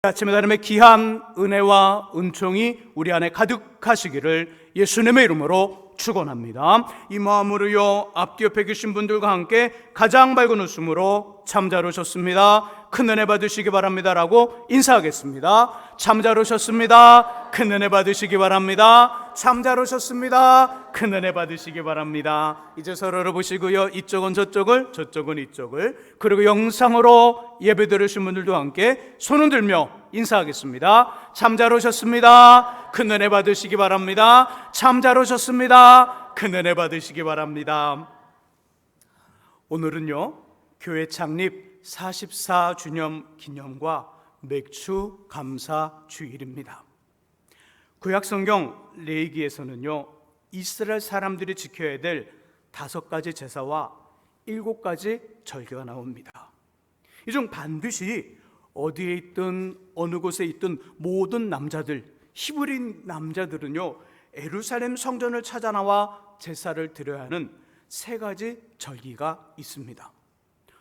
아침에 하나님의 귀한 은혜와 은총이 우리 안에 가득하시기를 예수님의 이름으로 축원합니다. 이 마음으로요, 앞뒤 옆에 계신 분들과 함께 가장 밝은 웃음으로 참 잘 오셨습니다, 큰 은혜 받으시기 바랍니다 라고 인사하겠습니다. 참 잘 오셨습니다, 큰 은혜 받으시기 바랍니다. 참 잘 오셨습니다, 큰 은혜 받으시기 바랍니다. 이제 서로를 보시고요, 이쪽은 저쪽을, 저쪽은 이쪽을, 그리고 영상으로 예배 들으신 분들도 함께 손을 들며 인사하겠습니다. 참 잘 오셨습니다, 큰 은혜 받으시기 바랍니다. 참 잘 오셨습니다, 큰 은혜 받으시기 바랍니다. 오늘은요, 교회 창립 44주년 기념과 맥주 감사 주일입니다. 구약성경 레위기에서는요, 이스라엘 사람들이 지켜야 될 5가지 제사와 7가지 절기가 나옵니다. 이 중 반드시 어디에 있든 어느 곳에 있든 모든 남자들, 히브리 남자들은요, 예루살렘 성전을 찾아 나와 제사를 드려야 하는 3가지 절기가 있습니다.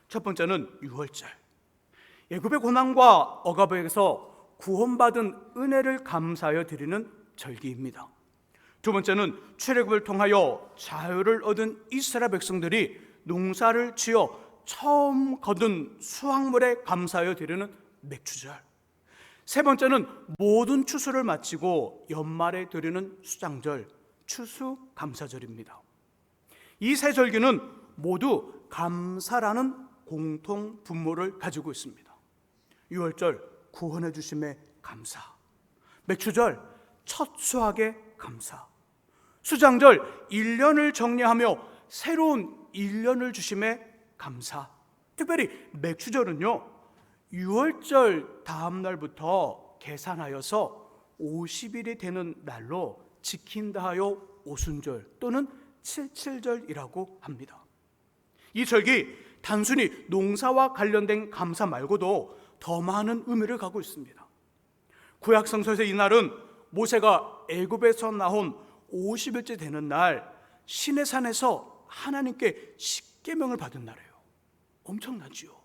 첫 번째는 유월절, 애굽의 고난과 억압에서 구원받은 은혜를 감사하여 드리는 절기입니다. 두 번째는 출애굽을 통하여 자유를 얻은 이스라엘 백성들이 농사를 지어 처음 거둔 수확물에 감사하여 드리는 맥주절. 세 번째는 모든 추수를 마치고 연말에 드리는 수장절, 추수감사절입니다. 이 세 절기는 모두 감사라는 공통 분모를 가지고 있습니다. 유월절, 구원해 주심에 감사. 맥주절, 첫 수확에 감사. 수장절, 1년을 정리하며 새로운 1년을 주심에 감사. 특별히 맥주절은요, 유월절 다음 날부터 계산하여서 50일이 되는 날로 지킨다 하여 오순절 또는 칠칠절이라고 합니다. 이 절기 단순히 농사와 관련된 감사 말고도 더 많은 의미를 갖고 있습니다. 구약성서에서 이 날은 모세가 애굽에서 나온 50일째 되는 날, 시내산에서 하나님께 십계명을 받은 날이에요. 엄청나지요.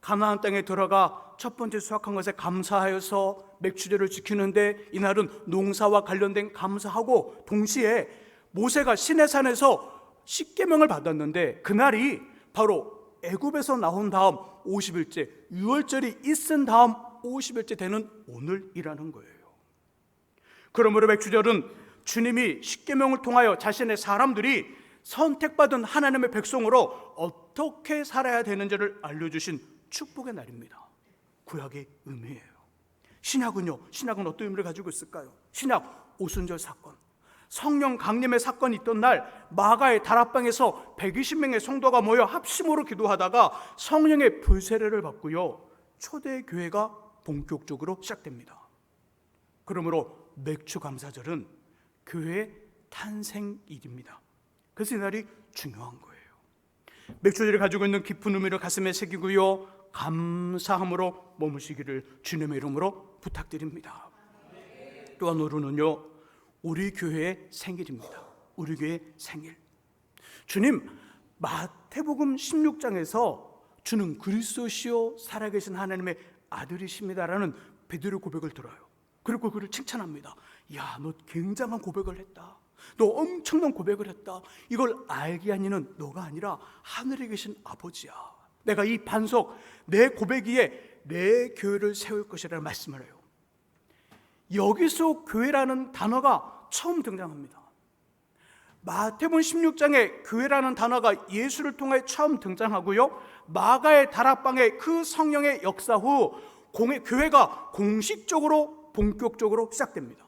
가나안 땅에 들어가 첫 번째 수확한 것에 감사하여서 맥주제를 지키는데, 이날은 농사와 관련된 감사하고 동시에 모세가 시내산에서 십계명을 받았는데, 그날이 바로 애굽에서 나온 다음 50일째, 유월절이 있은 다음 50일째 되는 오늘이라는 거예요. 그러므로 맥주절은 주님이 십계명을 통하여 자신의 사람들이 선택받은 하나님의 백성으로 어떻게 살아야 되는지를 알려주신 축복의 날입니다. 구약의 의미예요. 신약은요, 신약은 어떤 의미를 가지고 있을까요? 신약 오순절 사건, 성령 강림의 사건이 있던 날, 마가의 다락방에서 120명의 성도가 모여 합심으로 기도하다가 성령의 불세례를 받고요, 초대교회가 본격적으로 시작됩니다. 그러므로 맥주 감사절은 교회의 탄생일입니다. 그래서 이 날이 중요한 거예요. 맥주절이 가지고 있는 깊은 의미를 가슴에 새기고요, 감사함으로 머무시기를 주님의 이름으로 부탁드립니다. 또한 오늘은요, 우리 교회의 생일입니다. 우리 교회의 생일. 주님, 마태복음 16장에서 주는 그리스도시요 살아계신 하나님의 아들이십니다라는 베드로의 고백을 들어요. 그리고 그를 칭찬합니다. 야, 너 굉장한 고백을 했다. 너 엄청난 고백을 했다. 이걸 알게 한 이는 너가 아니라 하늘에 계신 아버지야. 내가 이 반석, 내 고백 위에 내 교회를 세울 것이라는 말씀을 해요. 여기서 교회라는 단어가 처음 등장합니다. 마태복음 16장에 교회라는 단어가 예수를 통해 처음 등장하고요, 마가의 다락방의 그 성령의 역사 후 교회가 공식적으로 본격적으로 시작됩니다.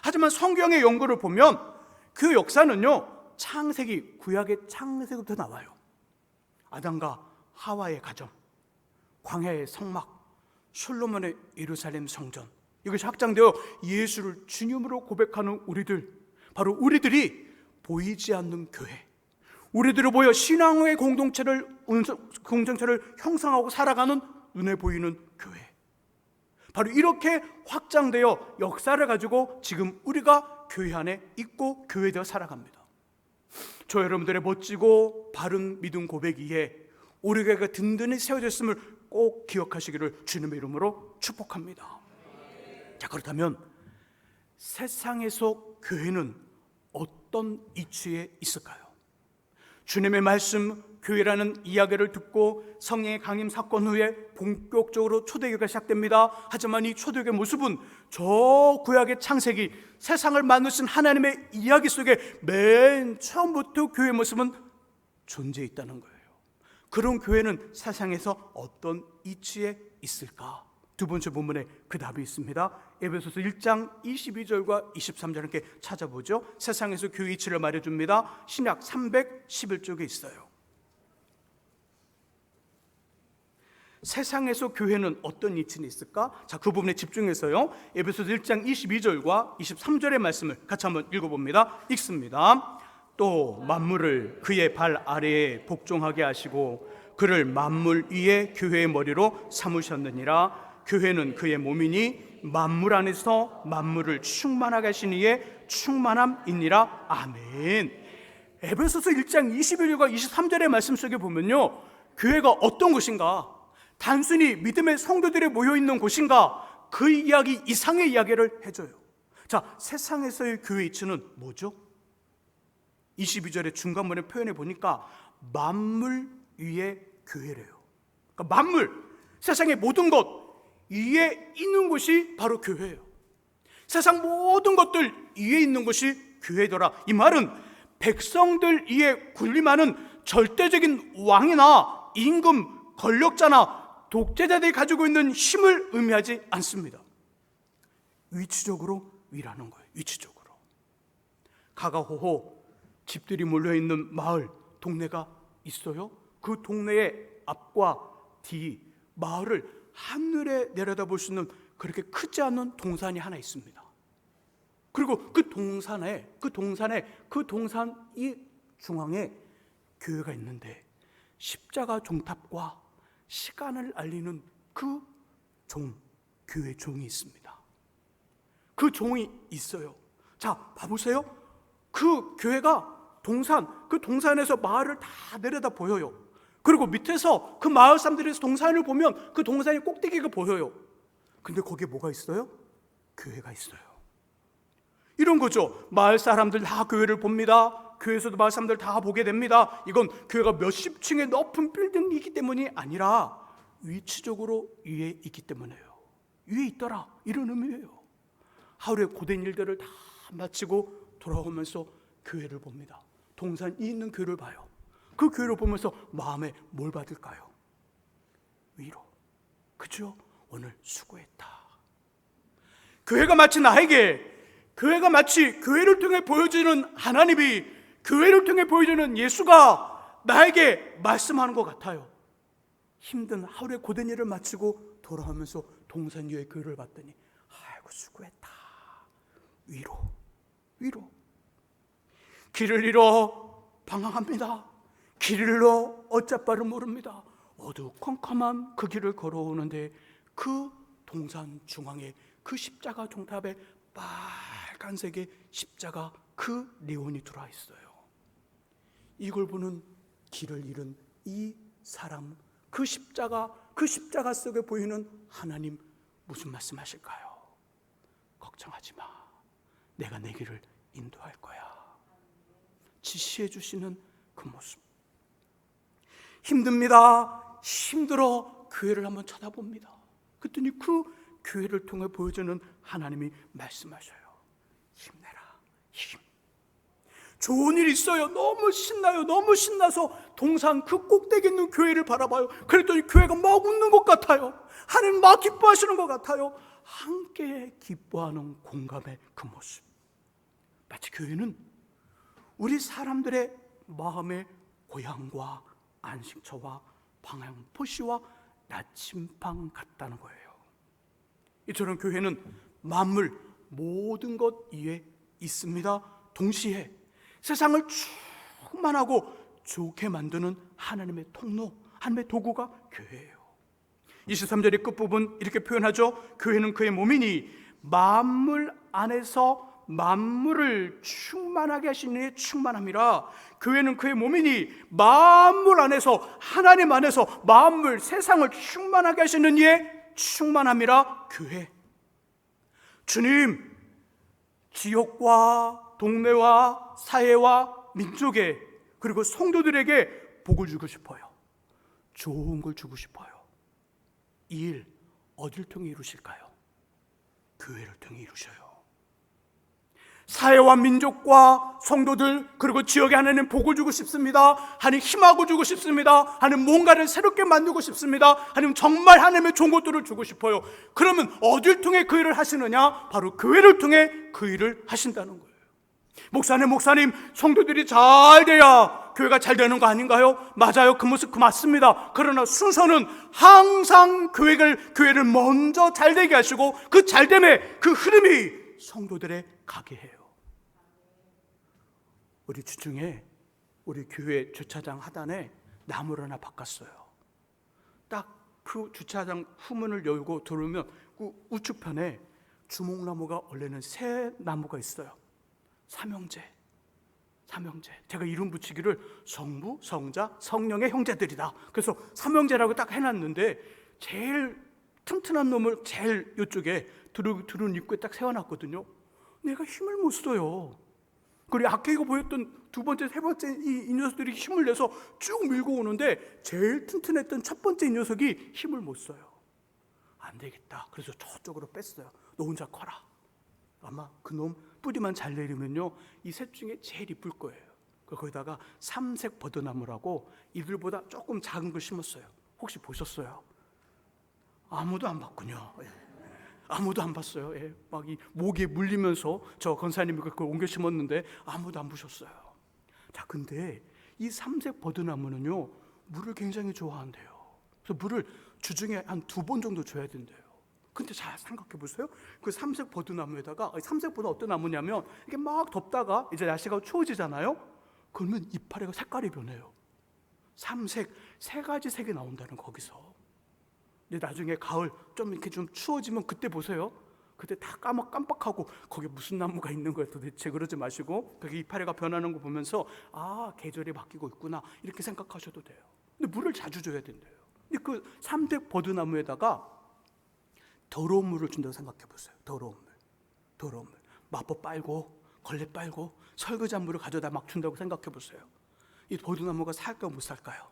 하지만 성경의 연구를 보면 그 역사는요, 창세기, 구약의 창세기부터 나와요. 아담과 하와의 가정, 광야의 성막, 솔로몬의 예루살렘 성전, 이것이 확장되어 예수를 주님으로 고백하는 우리들, 바로 우리들이 보이지 않는 교회, 우리들을 보여 신앙의 공동체를 형성하고 살아가는 눈에 보이는 교회, 바로 이렇게 확장되어 역사를 가지고 지금 우리가 교회 안에 있고 교회되어 살아갑니다. 저 여러분들의 멋지고 바른 믿음 고백 위에 우리 교회가 든든히 세워졌음을 꼭 기억하시기를 주님의 이름으로 축복합니다. 자, 그렇다면 세상에서 교회는 어떤 이치에 있을까요? 주님의 말씀, 교회라는 이야기를 듣고 성령의 강림 사건 후에 본격적으로 초대교회가 시작됩니다. 하지만 이 초대교회의 모습은 저 구약의 창세기, 세상을 만드신 하나님의 이야기 속에 맨 처음부터 교회의 모습은 존재해 있다는 거예요. 그런 교회는 세상에서 어떤 이치에 있을까? 두 번째 본문에 그 답이 있습니다. 에베소서 1장 22절과 23절 함께 찾아보죠. 세상에서 교회 이치를 말해줍니다. 신약 311쪽에 있어요. 세상에서 교회는 어떤 이치는 있을까? 자, 그 부분에 집중해서요, 에베소서 1장 22절과 23절의 말씀을 같이 한번 읽어봅니다. 읽습니다. 또 만물을 그의 발 아래에 복종하게 하시고 그를 만물 위에 교회의 머리로 삼으셨느니라. 교회는 그의 몸이니 만물 안에서 만물을 충만하게 하신 이의 충만함이니라. 아멘. 에베소서 1장 21절과 23절의 말씀 속에 보면요, 교회가 어떤 곳인가? 단순히 믿음의 성도들이 모여있는 곳인가? 그 이야기 이상의 이야기를 해줘요. 자, 세상에서의 교회 이치는 뭐죠? 22절의 중간문에 표현해 보니까 만물 위에 교회래요. 그러니까 만물, 세상의 모든 것 위에 있는 곳이 바로 교회예요. 세상 모든 것들 위에 있는 것이 교회더라. 이 말은 백성들 위에 군림하는 절대적인 왕이나 임금, 권력자나 독재자들이 가지고 있는 힘을 의미하지 않습니다. 위치적으로 위라는 거예요. 위치적으로. 가가호호 집들이 몰려있는 마을, 동네가 있어요. 그 동네의 앞과 뒤, 마을을 하늘에 내려다볼 수 있는 그렇게 크지 않은 동산이 하나 있습니다. 그리고 그 동산 이 중앙에 교회가 있는데 십자가 종탑과 시간을 알리는 그 종, 교회 종이 있습니다. 그 종이 있어요. 자, 봐보세요. 그 교회가 그 동산에서 마을을 다 내려다 보여요. 그리고 밑에서 그 마을 사람들이 동산을 보면 그 동산의 꼭대기가 보여요. 근데 거기에 뭐가 있어요? 교회가 있어요. 이런 거죠. 마을 사람들 다 교회를 봅니다. 교회에서도 마을 사람들 다 보게 됩니다. 이건 교회가 몇십 층의 높은 빌딩이기 때문이 아니라 위치적으로 위에 있기 때문이에요. 위에 있더라, 이런 의미예요. 하루의 고된 일들을 다 마치고 돌아오면서 교회를 봅니다. 동산 이 있는 교회를 봐요. 그 교회를 보면서 마음에 뭘 받을까요? 위로. 그죠? 오늘 수고했다. 교회가 마치 교회를 통해 보여주는 하나님이, 교회를 통해 보여주는 예수가 나에게 말씀하는 것 같아요. 힘든 하루의 고된 일을 마치고 돌아오면서 동산 위에 교회를 봤더니 아이고 수고했다. 위로. 길을 잃어 방황합니다. 길을 잃어 어쩔바를 모릅니다. 어두컴컴한 그 길을 걸어오는데 그 동산 중앙에 그 십자가 종탑에 빨간색의 십자가 그 네온이 들어와 있어요. 이걸 보는 길을 잃은 이 사람, 그 십자가 속에 보이는 하나님, 무슨 말씀하실까요? 걱정하지 마. 내가 내 길을 인도할 거야. 지시해 주시는 그 모습. 힘들어 교회를 한번 쳐다봅니다. 그랬더니 그 교회를 통해 보여주는 하나님이 말씀하셔요. 힘내라. 힘. 좋은 일 있어요. 너무 신나요. 너무 신나서 동산 그 꼭대기 있는 교회를 바라봐요. 그랬더니 교회가 막 웃는 것 같아요. 하나님 막 기뻐하시는 것 같아요. 함께 기뻐하는 공감의 그 모습. 마치 교회는 우리 사람들의 마음의 고향과 안식처와 방향포시와 나침반 같다는 거예요. 이처럼 교회는 만물 모든 것 위에 있습니다. 동시에 세상을 충만하고 좋게 만드는 하나님의 통로, 하나님의 도구가 교회예요. 23절의 끝부분 이렇게 표현하죠. 교회는 그의 몸이니 만물 안에서 만물을 충만하게 하시는 이의 충만함이라. 교회는 그의 몸이니 만물 안에서, 하나님 안에서 만물, 세상을 충만하게 하시는 이의 충만함이라. 교회. 주님, 지역과 동네와 사회와 민족에, 그리고 성도들에게 복을 주고 싶어요. 좋은 걸 주고 싶어요. 이 일 어딜 통해 이루실까요? 교회를 통해 이루셔요. 사회와 민족과 성도들, 그리고 지역에 하나님 복을 주고 싶습니다. 하나님 힘하고 주고 싶습니다. 하나님 뭔가를 새롭게 만들고 싶습니다. 하나님 정말 하나님의 좋은 것들을 주고 싶어요. 그러면 어딜 통해 그 일을 하시느냐? 바로 교회를 통해 그 일을 하신다는 거예요. 목사님, 성도들이 잘 돼야 교회가 잘 되는 거 아닌가요? 맞아요. 그 모습 맞습니다. 그러나 순서는 항상 교회를 먼저 잘 되게 하시고, 그 잘됨의 그 흐름이 성도들에 가게 해요. 우리 주중에 우리 교회 주차장 하단에 나무를 하나 바꿨어요. 딱 그 주차장 후문을 열고 들어오면 그 우측편에 주목나무가 원래는 새 나무가 있어요. 삼형제. 제가 이름 붙이기를 성부, 성자, 성령의 형제들이다. 그래서 삼형제라고 딱 해놨는데, 제일 튼튼한 놈을 제일 이쪽에 들은 입구에 딱 세워놨거든요. 내가 힘을 못 써요. 그리고 아까 보였던 두 번째, 세 번째 이 녀석들이 힘을 내서 쭉 밀고 오는데, 제일 튼튼했던 첫 번째 이 녀석이 힘을 못 써요. 안 되겠다. 그래서 저쪽으로 뺐어요. 너 혼자 커라. 아마 그놈 뿌리만 잘 내리면요, 이 셋 중에 제일 이쁠 거예요. 거기다가 삼색 버드나무라고 이들보다 조금 작은 걸 심었어요. 혹시 보셨어요? 아무도 안 봤군요. 아무도 안 봤어요. 막 이 모기에 물리면서 저 권사님이 그걸 옮겨 심었는데 아무도 안 보셨어요. 자, 근데 이 삼색 버드나무는요, 물을 굉장히 좋아한대요. 그래서 물을 주중에 한 2번 정도 줘야 된대요. 근데 잘 생각해 보세요. 그 삼색 버드나무에다가, 삼색 버드 어떤 나무냐면, 이게 막 덥다가 이제 날씨가 추워지잖아요. 그러면 이파리가 색깔이 변해요. 삼색, 3가지 색이 나온다는, 거기서. 근데 나중에 가을 좀 이렇게 좀 추워지면 그때 보세요. 그때 다 깜빡하고 거기에 무슨 나무가 있는 거야 도대체, 그러지 마시고 그게 이파리가 변하는 거 보면서, 아, 계절이 바뀌고 있구나, 이렇게 생각하셔도 돼요. 근데 물을 자주 줘야 된대요. 근데 그 삼색 버드나무에다가 더러운 물을 준다고 생각해 보세요. 더러운 물. 마법 빨고 걸레 빨고 설거지한 물을 가져다 막 준다고 생각해 보세요. 이 버드나무가 살까요, 못 살까요?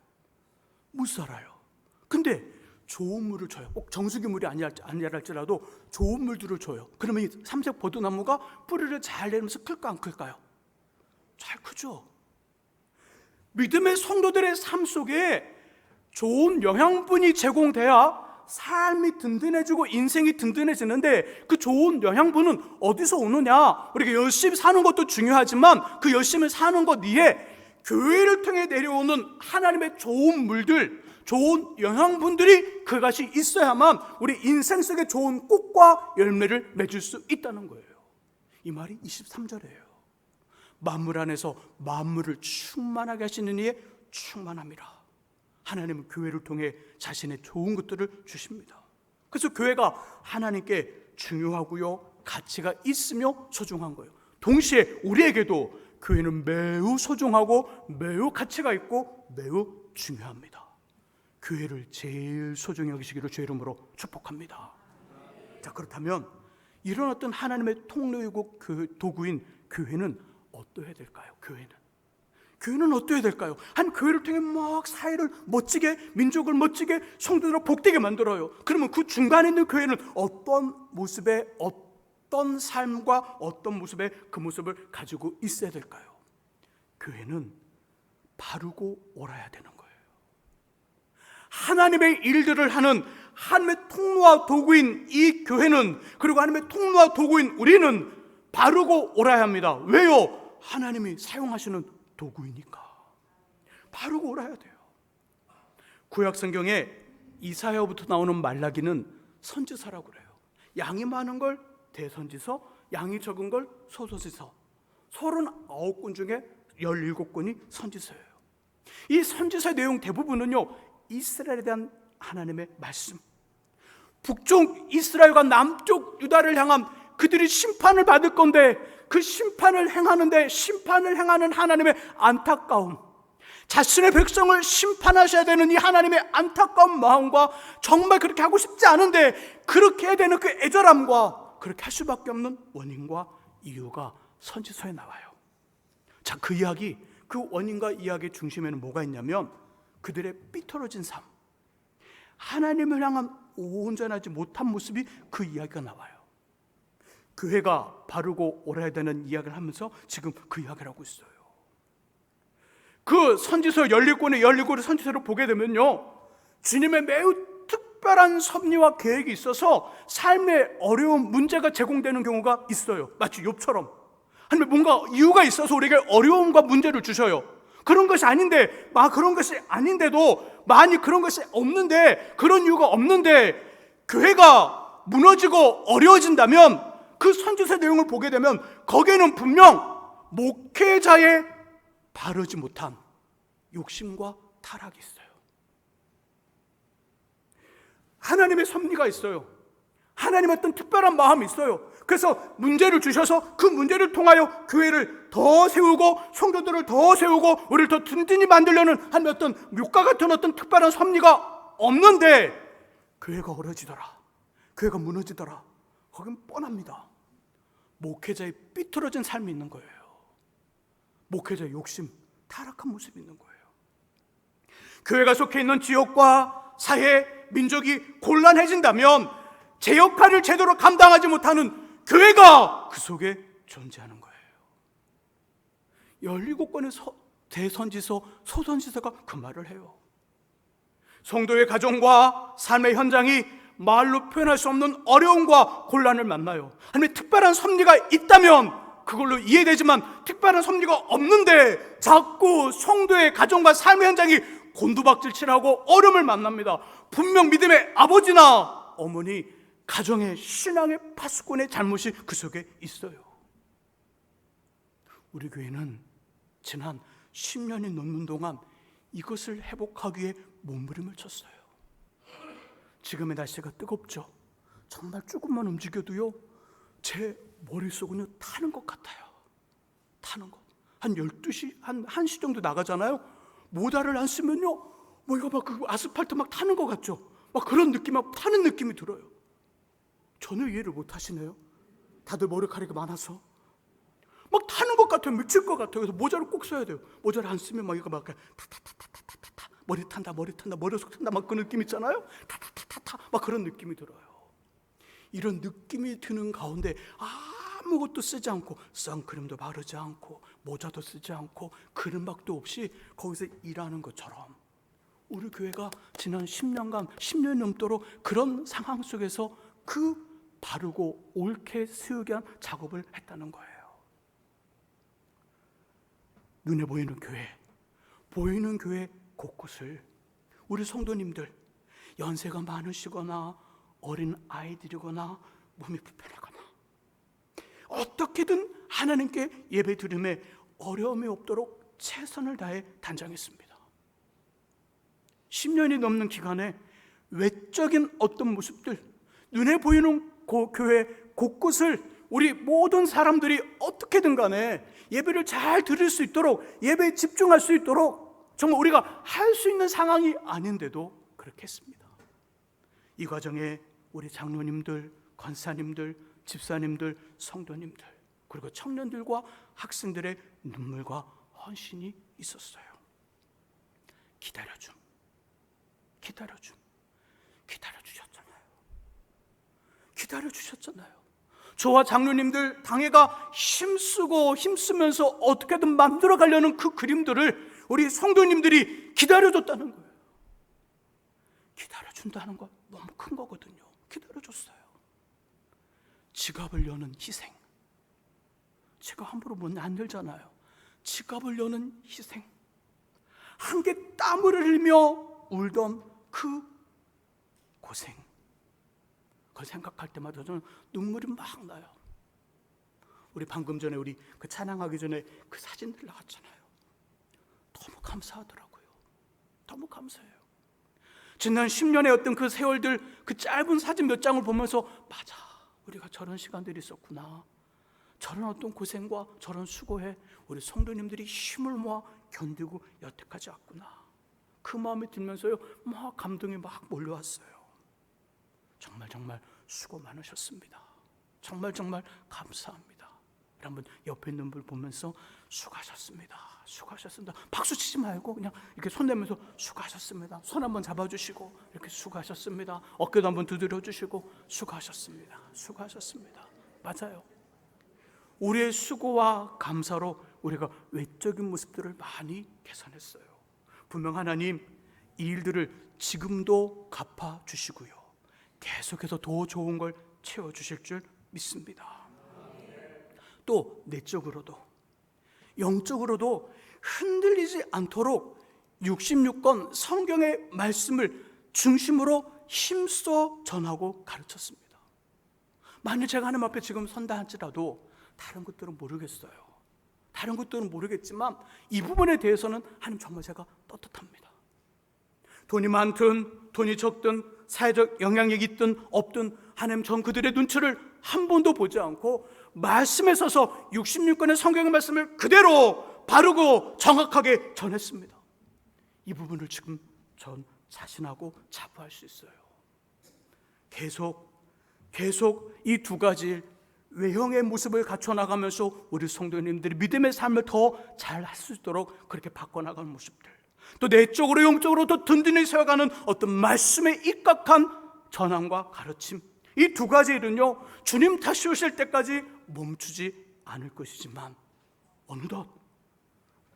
못 살아요. 근데 좋은 물을 줘요. 꼭 정수기 물이 아니랄지라도 좋은 물들을 줘요. 그러면 이 삼색 버드나무가 뿌리를 잘 내면서 클까 안 클까요? 잘 크죠. 믿음의 성도들의 삶 속에 좋은 영양분이 제공돼야 삶이 든든해지고 인생이 든든해지는데, 그 좋은 영양분은 어디서 오느냐? 우리가 열심히 사는 것도 중요하지만 그 열심히 사는 것 위에 교회를 통해 내려오는 하나님의 좋은 물들, 좋은 영양분들이, 그것이 있어야만 우리 인생 속에 좋은 꽃과 열매를 맺을 수 있다는 거예요. 이 말이 23절이에요. 만물 안에서 만물을 충만하게 하시는 이의 충만함이라. 하나님은 교회를 통해 자신의 좋은 것들을 주십니다. 그래서 교회가 하나님께 중요하고요, 가치가 있으며 소중한 거예요. 동시에 우리에게도 교회는 매우 소중하고 매우 가치가 있고 매우 중요합니다. 교회를 제일 소중히 여기시기를 주의 이름으로 축복합니다. 자, 그렇다면 이런 어떤 하나님의 통로이고 그 도구인 교회는 어떠해야 될까요? 교회는 어떠해야 될까요? 한 교회를 통해 막 사회를 멋지게, 민족을 멋지게, 성도들을 복되게 만들어요. 그러면 그 중간에 있는 교회는 어떤 모습의, 어떤 삶과 어떤 모습의 그 모습을 가지고 있어야 될까요? 교회는 바르고 옳아야 되는 거예요. 하나님의 일들을 하는 하나님의 통로와 도구인 이 교회는, 그리고 하나님의 통로와 도구인 우리는 바르고 옳아야 합니다. 왜요? 하나님이 사용하시는 도구이니까. 바르고 옳아야 돼요. 구약 성경에 이사야부터 나오는 말라기는 선지서라고 그래요. 양이 많은 걸 대선지서, 양이 적은 걸 소선지서. 39권 중에 17권이 선지서예요. 이 선지서의 내용 대부분은요, 이스라엘에 대한 하나님의 말씀, 북쪽 이스라엘과 남쪽 유다를 향한 그들이 심판을 받을 건데 그 심판을 행하는 하나님의 안타까움, 자신의 백성을 심판하셔야 되는 이 하나님의 안타까운 마음과 정말 그렇게 하고 싶지 않은데 그렇게 해야 되는 그 애절함과 그렇게 할 수밖에 없는 원인과 이유가 선지서에 나와요. 자, 그 이야기, 그 원인과 이야기의 중심에는 뭐가 있냐면 그들의 삐뚤어진 삶, 하나님을 향한 온전하지 못한 모습이 그 이야기가 나와요. 교회가 바르고 옳아야 되는 이야기를 하면서 지금 그 이야기를 하고 있어요. 그 선지서 12권의 선지서를 보게 되면요, 주님의 매우 특별한 섭리와 계획이 있어서 삶의 어려운 문제가 제공되는 경우가 있어요. 마치 욥처럼 하나님 뭔가 이유가 있어서 우리에게 어려움과 문제를 주셔요. 그런 것이 아닌데도 많이 그런 것이 없는데, 그런 이유가 없는데 교회가 무너지고 어려워진다면 그 선지서 내용을 보게 되면 거기에는 분명 목회자의 바르지 못한 욕심과 타락이 있어요. 하나님의 섭리가 있어요. 하나님의 어떤 특별한 마음이 있어요. 그래서 문제를 주셔서 그 문제를 통하여 교회를 더 세우고 성도들을 더 세우고 우리를 더 든든히 만들려는 한 어떤 묘과 같은 어떤 특별한 섭리가 없는데 교회가 어려지더라, 교회가 무너지더라, 거긴 뻔합니다. 목회자의 삐뚤어진 삶이 있는 거예요. 목회자의 욕심, 타락한 모습이 있는 거예요. 교회가 속해 있는 지역과 사회, 민족이 곤란해진다면 제 역할을 제대로 감당하지 못하는 교회가 그 속에 존재하는 거예요. 17권의 대선지서, 소선지서가 그 말을 해요. 성도의 가정과 삶의 현장이 말로 표현할 수 없는 어려움과 곤란을 만나요. 하나님의 특별한 섭리가 있다면 그걸로 이해되지만 특별한 섭리가 없는데 자꾸 성도의 가정과 삶의 현장이 곤두박질치라고 어려움을 만납니다. 분명 믿음의 아버지나 어머니, 가정의 신앙의 파수꾼의 잘못이 그 속에 있어요. 우리 교회는 지난 10년이 넘는 동안 이것을 회복하기 위해 몸부림을 쳤어요. 지금의 날씨가 뜨겁죠. 정말 조금만 움직여도요, 제 머릿속은요 타는 것 같아요. 타는 것. 한 12시, 한 1시 정도 나가잖아요. 모자를 안 쓰면요, 뭐 이거 막 그 아스팔트 막 타는 것 같죠. 막 그런 느낌, 막 타는 느낌이 들어요. 전혀 이해를 못 하시네요. 다들 머리카락이 많아서 막 타는 것 같아요. 미칠 것 같아요. 그래서 모자를 꼭 써야 돼요. 모자를 안 쓰면 막 이거 막 타타타타타타 머리 탄다, 머리속 탄다, 막 그 느낌 있잖아요. 타타타타타 막 그런 느낌이 들어요. 이런 느낌이 드는 가운데 아무것도 쓰지 않고, 선크림도 바르지 않고, 모자도 쓰지 않고, 그른박도 없이 거기서 일하는 것처럼 우리 교회가 지난 10년 넘도록 그런 상황 속에서 그 바르고 옳게 세우게 한 작업을 했다는 거예요. 눈에 보이는 교회 곳곳을 우리 성도님들, 연세가 많으시거나 어린 아이들이거나 몸이 불편하거나 어떻게든 하나님께 예배 드림에 어려움이 없도록 최선을 다해 단장했습니다. 10년이 넘는 기간에 외적인 어떤 모습들, 눈에 보이는 교회 곳곳을 우리 모든 사람들이 어떻게든 간에 예배를 잘 드릴 수 있도록, 예배에 집중할 수 있도록 정말 우리가 할 수 있는 상황이 아닌데도 그렇게 했습니다. 이 과정에 우리 장로님들, 권사님들, 집사님들, 성도님들, 그리고 청년들과 학생들의 눈물과 헌신이 있었어요. 기다려주셨잖아요. 저와 장로님들 당회가 힘쓰면서 어떻게든 만들어 가려는 그 그림들을 우리 성도님들이 기다려줬다는 거예요. 기다려준다는 건 너무 큰 거거든요. 기다려줬어요. 지갑을 여는 희생. 제가 함부로 문 안 열잖아요. 지갑을 여는 희생. 한개 땀을 흘리며 울던 그 고생. 그걸 생각할 때마다 저는 눈물이 막 나요. 우리 방금 전에 우리 그 찬양하기 전에 그 사진들 나왔잖아요. 너무 감사하더라고요. 너무 감사해요. 지난 10년의 어떤 그 세월들, 그 짧은 사진 몇 장을 보면서 맞아, 우리가 저런 시간들이 있었구나. 저런 어떤 고생과 저런 수고에 우리 성도님들이 힘을 모아 견디고 여태까지 왔구나. 그 마음이 들면서요, 막 감동이 막 몰려왔어요. 정말 수고 많으셨습니다. 정말 감사합니다. 한번 옆에 있는 분 보면서 수고하셨습니다. 박수 치지 말고 그냥 이렇게 손 내면서 수고하셨습니다. 손 한번 잡아주시고 이렇게 수고하셨습니다. 어깨도 한번 두드려 주시고 수고하셨습니다. 맞아요. 우리의 수고와 감사로 우리가 외적인 모습들을 많이 개선했어요. 분명 하나님 이 일들을 지금도 갚아주시고요, 계속해서 더 좋은 걸 채워주실 줄 믿습니다. 또 내적으로도 영적으로도 흔들리지 않도록 66권 성경의 말씀을 중심으로 힘써 전하고 가르쳤습니다. 만일 제가 하나님 앞에 지금 선다 할지라도 다른 것들은 모르겠어요. 다른 것들은 모르겠지만 이 부분에 대해서는 하나님 정말 제가 떳떳합니다. 돈이 많든 돈이 적든 사회적 영향력이 있든 없든 하나님 전 그들의 눈치를 한 번도 보지 않고 말씀에 서서 66권의 성경의 말씀을 그대로 바르고 정확하게 전했습니다. 이 부분을 지금 전 자신하고 자부할 수 있어요. 계속 이 두 가지 외형의 모습을 갖춰나가면서 우리 성도님들이 믿음의 삶을 더 잘 할 수 있도록 그렇게 바꿔나가는 모습들, 또 내적으로 영적으로 더 든든히 세워가는 어떤 말씀에 입각한 전함과 가르침, 이 두 가지 일은요 주님 다시 오실 때까지 멈추지 않을 것이지만 어느덧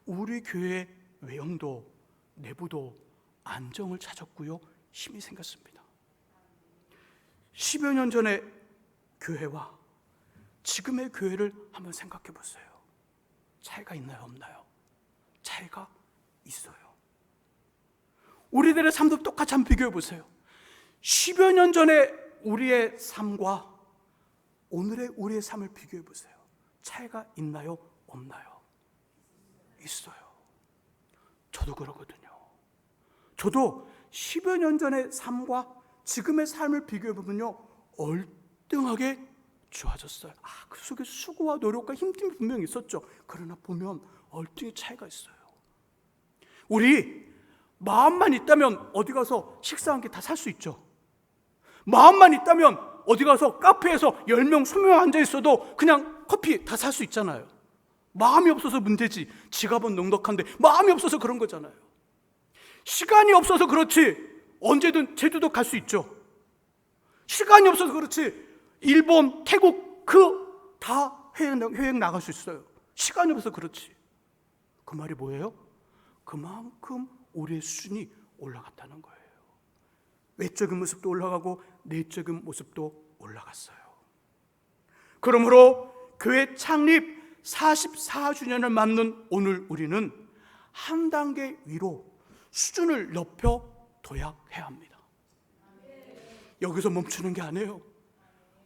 우리 교회의 외형도 내부도 안정을 찾았고요, 힘이 생겼습니다. 10여 년 전의 교회와 지금의 교회를 한번 생각해 보세요. 차이가 있나요, 없나요? 차이가 있어요. 우리들의 삶도 똑같이 한번 비교해 보세요. 10여 년 전에 우리의 삶과 오늘의 우리의 삶을 비교해 보세요. 차이가 있나요, 없나요? 있어요. 저도 그러거든요. 저도 10여 년 전의 삶과 지금의 삶을 비교해 보면요 얼등하게 좋아졌어요. 그 속에 수고와 노력과 힘듦이 분명히 있었죠. 그러나 보면 얼등히 차이가 있어요. 우리 마음만 있다면 어디 가서 식사 한 끼 다 살 수 있죠. 마음만 있다면 어디 가서 카페에서 10명, 20명 앉아 있어도 그냥 커피 다 살 수 있잖아요. 마음이 없어서 문제지. 지갑은 넉넉한데 마음이 없어서 그런 거잖아요. 시간이 없어서 그렇지 언제든 제주도 갈 수 있죠. 시간이 없어서 그렇지 일본, 태국 다 여행 나갈 수 있어요. 시간이 없어서 그렇지. 그 말이 뭐예요? 그만큼 우리의 수준이 올라갔다는 거예요. 외적인 모습도 올라가고 내적인 모습도 올라갔어요. 그러므로 교회 창립 44주년을 맞는 오늘 우리는 한 단계 위로 수준을 높여둬야 해야 합니다. 여기서 멈추는 게 아니에요.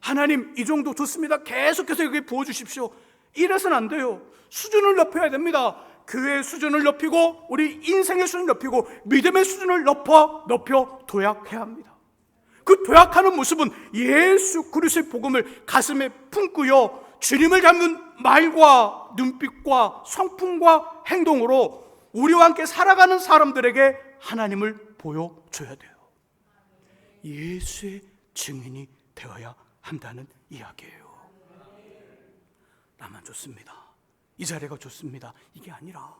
하나님 이 정도 좋습니다. 계속해서 여기 부어주십시오. 이래서는 안 돼요. 수준을 높여야 됩니다. 교회의 수준을 높이고 우리 인생의 수준을 높이고 믿음의 수준을 높여둬야 해야 합니다. 그 도약하는 모습은 예수 그리스도의 복음을 가슴에 품고요 주님을 닮은 말과 눈빛과 성품과 행동으로 우리와 함께 살아가는 사람들에게 하나님을 보여줘야 돼요. 예수의 증인이 되어야 한다는 이야기예요. 나만 좋습니다. 이 자리가 좋습니다. 이게 아니라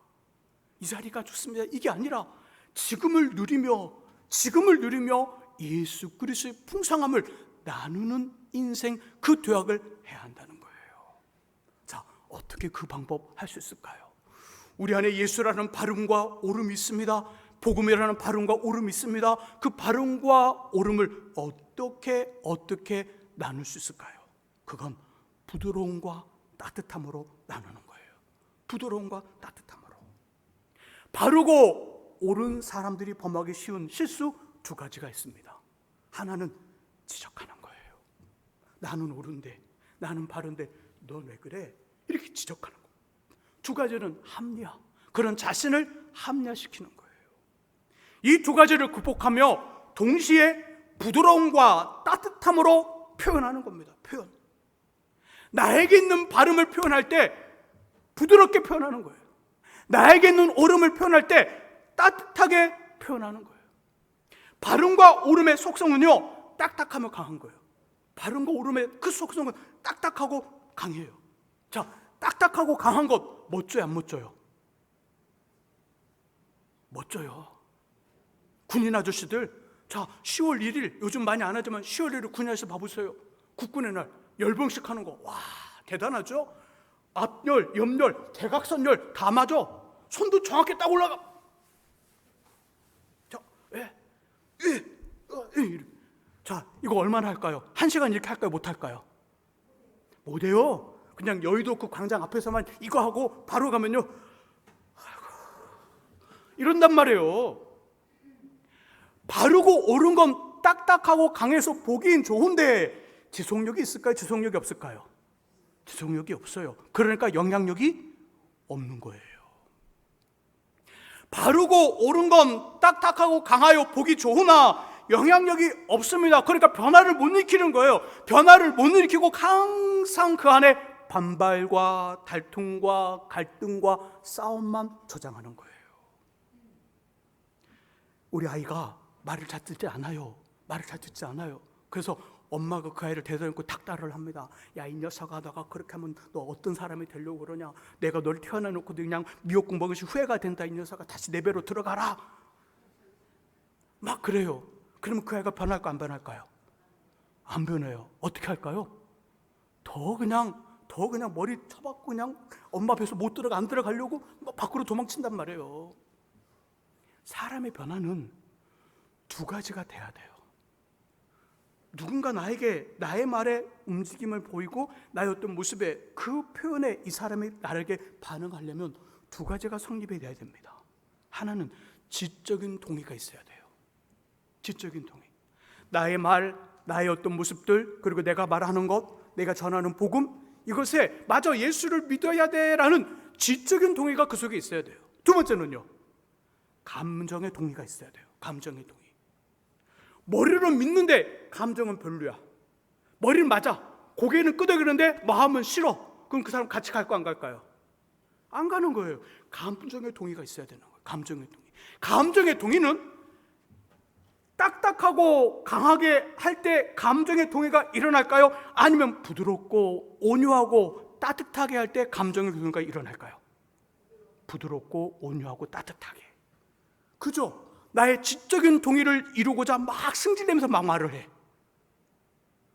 이 자리가 좋습니다. 이게 아니라 지금을 누리며 예수 그리스도의 풍성함을 나누는 인생 그 도약을 해야 한다는 거예요. 자, 어떻게 그 방법 할 수 있을까요? 우리 안에 예수라는 발음과 오름이 있습니다. 복음이라는 발음과 오름이 있습니다. 그 발음과 오름을 어떻게 나눌 수 있을까요? 그건 부드러움과 따뜻함으로 나누는 거예요. 부드러움과 따뜻함으로. 바르고 옳은 사람들이 범하기 쉬운 실수 두 가지가 있습니다. 하나는 지적하는 거예요. 나는 옳은데, 나는 바른데 넌 왜 그래? 이렇게 지적하는 거예요. 두 가지는 합리화, 그런 자신을 합리화시키는 거예요. 이 두 가지를 극복하며 동시에 부드러움과 따뜻함으로 표현하는 겁니다. 표현. 나에게 있는 발음을 표현할 때 부드럽게 표현하는 거예요. 나에게 있는 오름을 표현할 때 따뜻하게 표현하는 거예요. 발음과 오름의 속성은요, 딱딱하며 강한 거예요. 발음과 오름의 그 속성은 딱딱하고 강해요. 자, 딱딱하고 강한 것 멋져요, 안 멋져요? 멋져요. 군인 아저씨들, 자, 10월 1일, 요즘 많이 안 하지만 10월 1일 군인 아저씨 봐보세요. 국군의 날 열병식 하는 거, 와, 대단하죠? 앞열, 옆열, 대각선열 다 맞아. 손도 정확히 딱 올라가. 자, 자, 이거 얼마나 할까요? 1시간 이렇게 할까요? 못 할까요? 못해요. 그냥 여의도 그 광장 앞에서만 이거 하고 바로 가면요, 아이고, 이런단 말이에요. 바르고 옳은 건 딱딱하고 강해서 보기엔 좋은데 지속력이 있을까요? 지속력이 없을까요? 지속력이 없어요. 그러니까 영향력이 없는 거예요. 바르고 옳은 건 딱딱하고 강하여 보기 좋으나 영향력이 없습니다. 그러니까 변화를 못 일으키는 거예요. 변화를 못 일으키고 항상 그 안에 반발과 달통과 갈등과 싸움만 저장하는 거예요. 우리 아이가 말을 잘 듣지 않아요. 말을 잘 듣지 않아요. 그래서 엄마가 그 아이를 대서놓고 닥달을 합니다. 야, 이 녀석아, 너가 그렇게 하면 너 어떤 사람이 되려고 그러냐. 내가 널 태어나놓고 그냥 미역국 먹으시 후회가 된다. 이 녀석아, 다시 내 배로 들어가라. 막 그래요. 그러면 그 아이가 변할까 안 변할까요? 안 변해요. 어떻게 할까요? 더 그냥 머리 쳐박고 그냥 엄마 배에서 못 들어가, 안 들어가려고 막 밖으로 도망친단 말이에요. 사람의 변화는 두 가지가 돼야 돼요. 누군가 나에게 나의 말에 움직임을 보이고 나의 어떤 모습에 그 표현에 이 사람이 나에게 반응하려면 두 가지가 성립이 돼야 됩니다. 하나는 지적인 동의가 있어야 돼요. 지적인 동의. 나의 말, 나의 어떤 모습들, 그리고 내가 말하는 것, 내가 전하는 복음, 이것에 맞아, 예수를 믿어야 돼라는 지적인 동의가 그 속에 있어야 돼요. 두 번째는요, 감정의 동의가 있어야 돼요. 감정의 동의. 머리로는 믿는데 감정은 별로야. 머리는 맞아, 고개는 끄덕이는데 마음은 싫어. 그럼 그 사람 같이 갈까 안 갈까요? 안 가는 거예요. 감정의 동의가 있어야 되는 거예요. 감정의 동의. 감정의 동의는 딱딱하고 강하게 할 때 감정의 동의가 일어날까요? 아니면 부드럽고 온유하고 따뜻하게 할 때 감정의 동의가 일어날까요? 부드럽고 온유하고 따뜻하게. 그죠? 나의 지적인 동의를 이루고자 막 승질내면서 막 말을 해.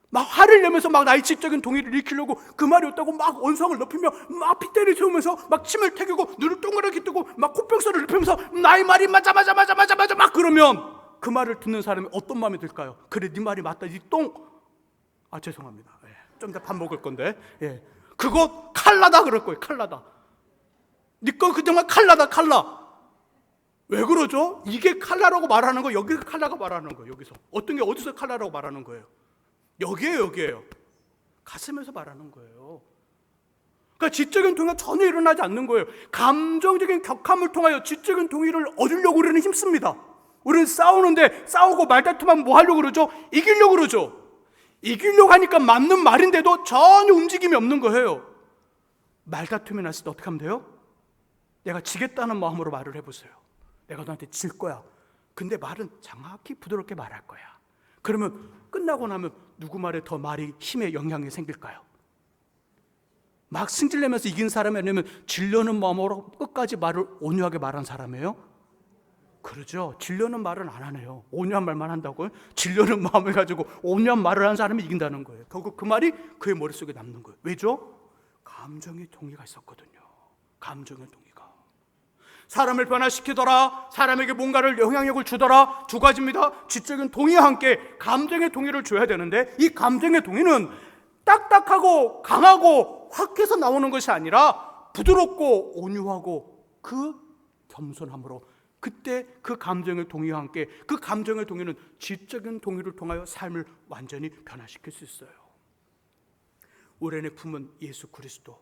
막 화를 내면서 막 나의 지적인 동의를 일으키려고 그 말이 없다고 막 언성을 높이며 막 핏대를 세우면서 막 침을 태우고 눈을 동그랗게 뜨고 막 코병설을 높이면서 나의 말이 맞아 막 그러면 그 말을 듣는 사람이 어떤 마음이 들까요? 그래, 네 말이 맞다. 이 똥. 아, 죄송합니다. 좀 이따 밥 먹을 건데. 그거 칼라다 그럴 거예요. 칼라다. 네 거 그 정말 칼라다, 칼라. 왜 그러죠? 이게 칼라라고 말하는 거, 여기가 칼라가 말하는 거예요. 여기서 어떤 게 어디서 칼라라고 말하는 거예요? 여기에요. 가슴에서 말하는 거예요. 그러니까 지적인 동의가 전혀 일어나지 않는 거예요. 감정적인 격함을 통하여 지적인 동의를 얻으려고 우리는 힘씁니다. 우리는 싸우는데 싸우고 말다툼하면 뭐 하려고 그러죠? 이기려고 그러죠. 이기려고 하니까 맞는 말인데도 전혀 움직임이 없는 거예요. 말다툼이 났을 때 어떻게 하면 돼요? 내가 지겠다는 마음으로 말을 해보세요. 내가 너한테 질 거야. 근데 말은 정확히 부드럽게 말할 거야. 그러면 끝나고 나면 누구 말에 더 말이 힘에 영향이 생길까요? 막 승질내면서 이긴 사람이 아니면 질려는 마음으로 끝까지 말을 온유하게 말한 사람이에요? 그러죠. 질려는 말은 안 하네요. 온유한 말만 한다고요? 질려는 마음을 가지고 온유한 말을 하는 사람이 이긴다는 거예요. 결국 그 말이 그의 머릿속에 남는 거예요. 왜죠? 감정의 동의가 있었거든요. 감정의 동의가. 사람을 변화시키더라, 사람에게 뭔가를 영향력을 주더라, 두 가지입니다. 지적인 동의와 함께 감정의 동의를 줘야 되는데 이 감정의 동의는 딱딱하고 강하고 확 해서 나오는 것이 아니라 부드럽고 온유하고 그 겸손함으로, 그때 그 감정의 동의와 함께 그 감정의 동의는 지적인 동의를 통하여 삶을 완전히 변화시킬 수 있어요. 우리 안에 품은 예수 그리스도,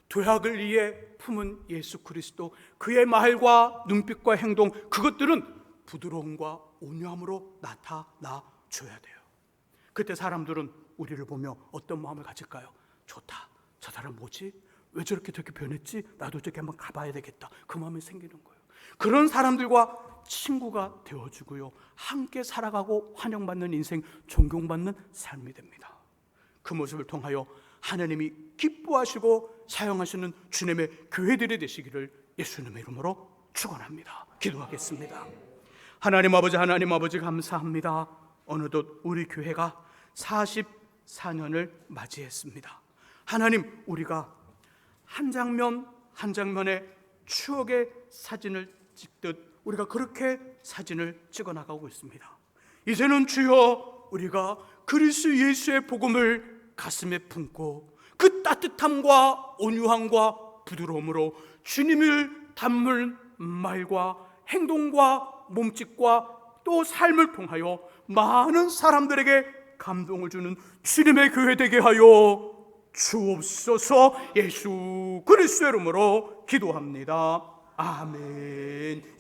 죄악을 위해 품은 예수 그리스도, 그의 말과 눈빛과 행동, 그것들은 부드러움과 온유함으로 나타나 줘야 돼요. 그때 사람들은 우리를 보며 어떤 마음을 가질까요? 좋다, 저 사람 뭐지? 왜 저렇게 변했지? 나도 저렇게 한번 가봐야 되겠다. 그 마음이 생기는 거예요. 그런 사람들과 친구가 되어주고요, 함께 살아가고 환영받는 인생, 존경받는 삶이 됩니다. 그 모습을 통하여 하나님이 기뻐하시고 사용하시는 주님의 교회들이 되시기를 예수님의 이름으로 축원합니다. 기도하겠습니다. 하나님 아버지 감사합니다. 어느덧 우리 교회가 44년을 맞이했습니다. 하나님, 우리가 한 장면 한 장면의 추억의 사진을 찍듯 우리가 그렇게 사진을 찍어 나가고 있습니다. 이제는 주여, 우리가 그리스도 예수의 복음을 가슴에 품고 그 따뜻함과 온유함과 부드러움으로 주님을 담을 말과 행동과 몸짓과 또 삶을 통하여 많은 사람들에게 감동을 주는 주님의 교회 되게 하여 주옵소서. 예수 그리스도의 이름으로 기도합니다. 아멘.